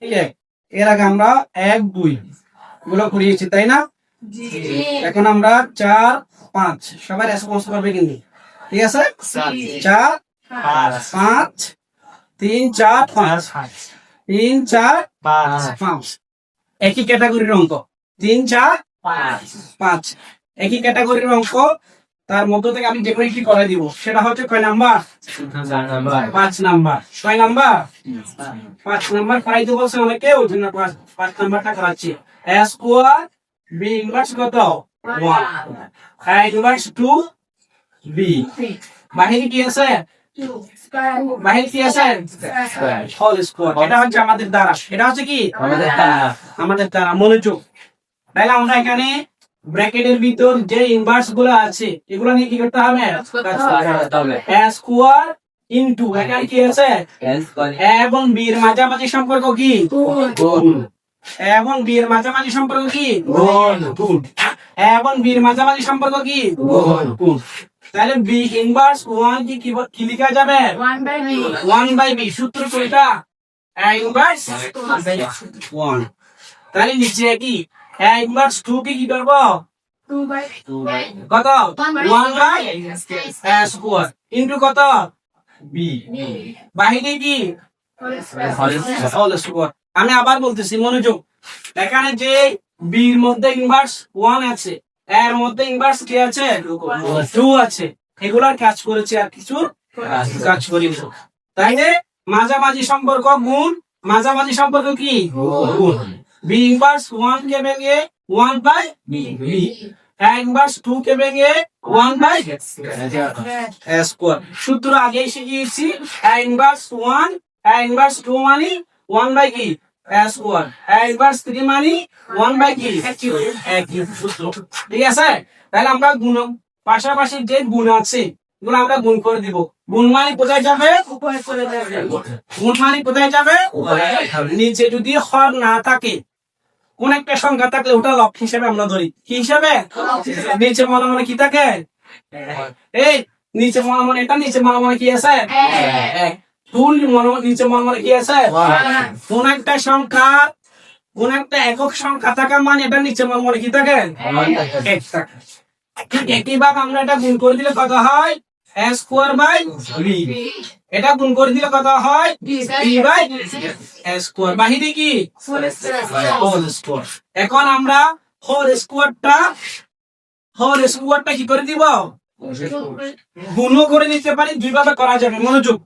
ঠিক আছে, এর আগে আমরা 1 2 গুলো করিয়েছি তাই না? এখন আমরা 4 5 সবাই রেসপন্স করবে কিন্তু, ঠিক আছে? 4 5 3 4 5 3 4 5 একই ক্যাটাগরির অঙ্ক, 3 4 5 একই ক্যাটাগরির অঙ্ক। তার মধ্য থেকে আমি যে কোনো একটি করে দিব, সেটা হচ্ছে কয় নাম্বার? 5 নাম্বার। 6 নাম্বার 5 নাম্বার পাইতে বলছে অনেকে, ওই জন্য 5 নাম্বারটা করাচ্ছি। a স্কয়ার b ইনভার্স কত? 1 a ইনভার্স 2 b। বাহিরে কি আছে? বাহিরে কি আছে? Whole square. এটা হচ্ছে আমাদের দ্বারা, এটা হচ্ছে কি আমাদের দ্বারা। মনোযোগ। তাহলে আমরা এখানে ব্র্যাকেটের ভিতর যে ইনভার্স গুলো আছে এগুলো নিয়ে কি করতে হবে? a স্কয়ার ইনটু এখানে কি আছে? a এবং b এর মাঝামাঝি সম্পর্ক কি? গুণ। a এবং b এর মাঝামাঝি সম্পর্ক কি? গুণ। a এবং b এর মাঝামাঝি সম্পর্ক কি? গুণ। তাহলে b ইনভার্স 1 কি লেখা যাবে? 1/b। সূত্র কোনটা? a inverse 1। তাহলে নিচে কি a ইনভার্স 2 কি করব? কত? 1/a স্কয়ার ইনটু কত? b। বাহিরে কি? Whole square. আমি আবার বলতেছি, মনোযোগ। এখানে যে b এর মধ্যে ইনভার্স 1 আছে, এর মধ্যে ইনভার্স কি আছে? 2 আছে। এগুলার কাজ করেছে, আর কিছু কাজ করিনি। তাইলে মাঝামাঝি সম্পর্ক গুণ, মাঝামাঝি সম্পর্ক কি? গুণ। b ইনভার্স 1 কে ভেঙে 1/b, a ইনভার্স 2 কে ভেঙে 1/a স্কয়ার। সূত্র আগে শিখিয়েছি, a ইনভার্স 1 a ইনভার্স 2 মানে 1 কি? a square. a ইনভার্স 3 মানে 1 কি? a cube. সূত্র ঠিক আছে। তাহলে আমরা গুণ, পাশাপাশি যে গুণ আছে এগুলো আমরা গুণ করে দিব। গুণ মানে কোথায় যাবে? উপরে চলে যাবে। গুণ মানে কোথায় যাবে? নিচে যদি হর না থাকে, কোন একটা সংখ্যা থাকলে ওটা লব হিসেবে আমরা ধরি। কি হিসাবে? নিচে মনে মনে কি থাকে? এই নিচে মনে মনে, এটা নিচে মনে মনে কি আছে? তুল মনে মনে, নিচে মনে মনে কি আছে? কোন একটা সংখ্যা, কোন একটা একক সংখ্যা থাকা মানে এটা নিচে মনে মনে কি থাকে? এক থাকে। একইভাবে আমরা এটা গুণ করে দিলে কত হয়? a square by b। এটা গুণ করে দিলে কত হয়? b by a square. বাহিরে কি? Whole square. এখন আমরা হোল স্কয়ারটা কি করে দিব? গুণও করে দিতে পারি, দুই ভাবে করা যাবে। মনোযোগ।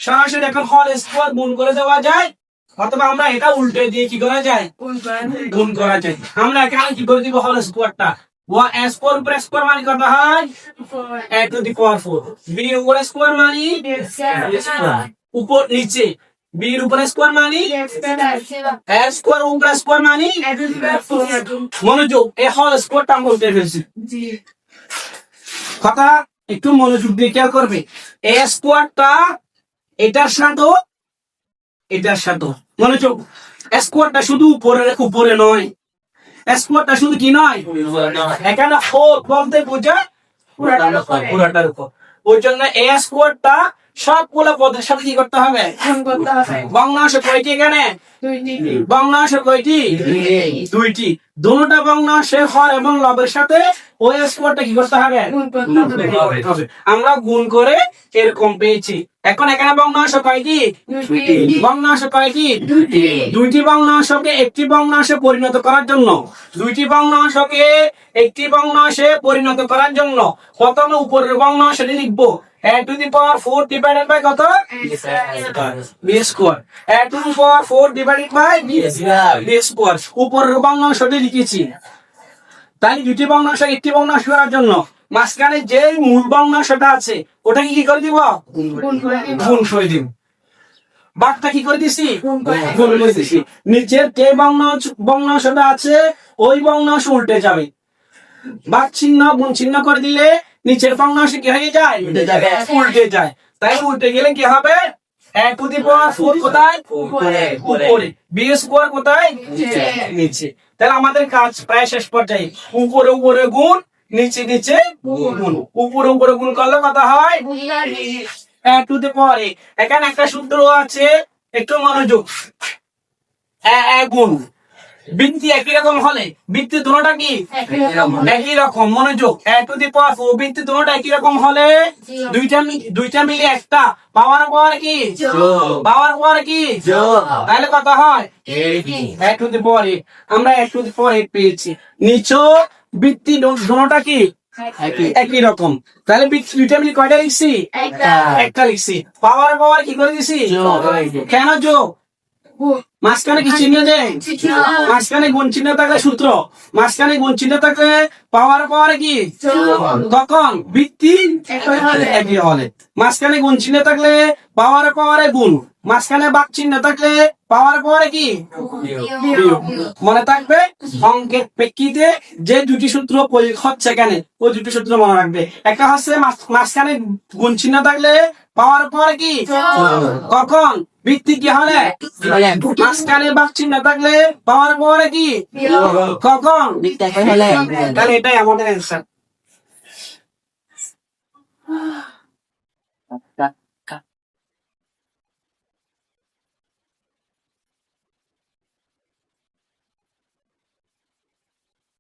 সরাসরি এখন হোল স্কয়ার গুণ করে দেওয়া যায়, অথবা আমরা এটা উল্টে দিয়ে কি করা যায়? গুণ করা যায়। আমরা এখানে কি করে দিব? হোল স্কয়ারটা a স্কয়ার উপর স্কয়ার মানে কত হয়? a to the power 4। b এর উপর স্কয়ার মানে উপর নিচে, b এর উপর স্কয়ার মানে a স্কয়ার উপর স্কয়ার মানে। মনোযোগ। এই হোল স্কয়ারটা আমরা উল্টে ফেলছি। কথা একটু মনোযোগ দিয়ে খেয়াল করবে। a স্কয়ারটা এটার সাথে মনোযোগ। স্কয়ারটা শুধু উপরে নয়, স্কয়ারটা শুধু কি নয়, এখানে হোল বলতে বোঝা পুরাটার উপর। ওই জন্য a স্কয়ারটা সবগুলো পদের সাথে কি করতে হবে? ভগ্নাংশ কয়টি এখানে? ভগ্নাংশ কয়টি? দুইটি। দুটোটা ভগ্নাংশের হর এবং লবের সাথে ওই স্কয়ারটা কি করতে হবে? আমরা গুণ করে এরকম পেয়েছি। এখন এখানে ভগ্নাংশ কয়টি? ভগ্নাংশ কয়টি? দুইটি ভগ্নাংশকে একটি ভগ্নাংশে পরিণত করার জন্য, দুইটি ভগ্নাংশকে একটি ভগ্নাংশে পরিণত করার জন্য প্রথমে উপরের ভগ্নাংশটি লিখবো a to the power 4 divided by কত? b square. a to the power 4 divided by b square. উপরের ভগ্নাংশটি লিখেছি। তাই দুটি ভগ্নাংশ একটি ভগ্নাংশ করার জন্য মাঝখানে যে মূল ভগ্নাংশটা আছে ওটাকে কি করে দিব? গুণ করে দিব। বাঘটা কি করে দিছি? গুণ করে দিছি। নিচের যে ভগ্নাংশটা আছে ওই ভগ্নাংশ উল্টে যাবে। বাঘ চিহ্ন গুণ চিহ্ন করে দিলে নিচের ভগ্নাংশ কি হয়ে যায়? উল্টে যায়। তাই উল্টে গেলে কি হবে? a to the power 4 কোথায়? উপরে। b স্কয়ার কোথায়? নিচে। তাহলে আমাদের কাজ প্রায় শেষ পর্যায়ে। উপরে গুণ, নিচে গুণ। উপরে গুণ করলে কত হয়? a to the power। এখানে একটা সূত্র আছে, একটু মনোযোগ। গুণ বৃত্তি একই রকম হলে বৃত্তি দুটোটা কি একই রকম। মনোযোগ, a টু দি পাওয়ার 4 বৃত্তি দুটোটা একই রকম হলে দুইটা মিলে একটা পাওয়ার পাওয়ার কি পাওয়ার পাওয়ার কি তাহলে কত হয় a টু দি পাওয়ার 8। আমরা a টু দি পাওয়ার 8 পেয়েছি। নিচেও বৃত্তি দুটোটা কি একই রকম, তাহলে বৃত্তি দুইটা মিলে কয়টা লিখছি একটা লিখছি। পাওয়ার পাওয়ার কি করে দিছি কেন যোগ মাঝখানে কি চিহ্ন দেয় মাঝখানে গুণ চিহ্ন থাকলে সূত্র মাঝখানে গুণ চিহ্ন থাকলে পাওয়ার পাওয়ার কি তখন বৃত্তি একই হলে মাঝখানে গুণ চিহ্ন থাকলে পাওয়ার পাওয়ারে গুণ মাঝখানে বাক চিহ্ন থাকলে পাওয়ার পাওয়ারে কি মনে থাকবে। অঙ্কের প্রেক্ষিতে যে দুটি সূত্র প্রয়োগ হচ্ছে এখানে ওই দুটি সূত্র মনে রাখবে। একটা হচ্ছে মাঝখানে গুণ চিহ্ন থাকলে পাওয়ার পাওয়ারে কি কখন বৃত্তি কি হলে মাঝখানে বাক চিহ্ন থাকলে পাওয়ার পাওয়ারে কি কখন তাহলে এটাই আমাদের অ্যান্সার।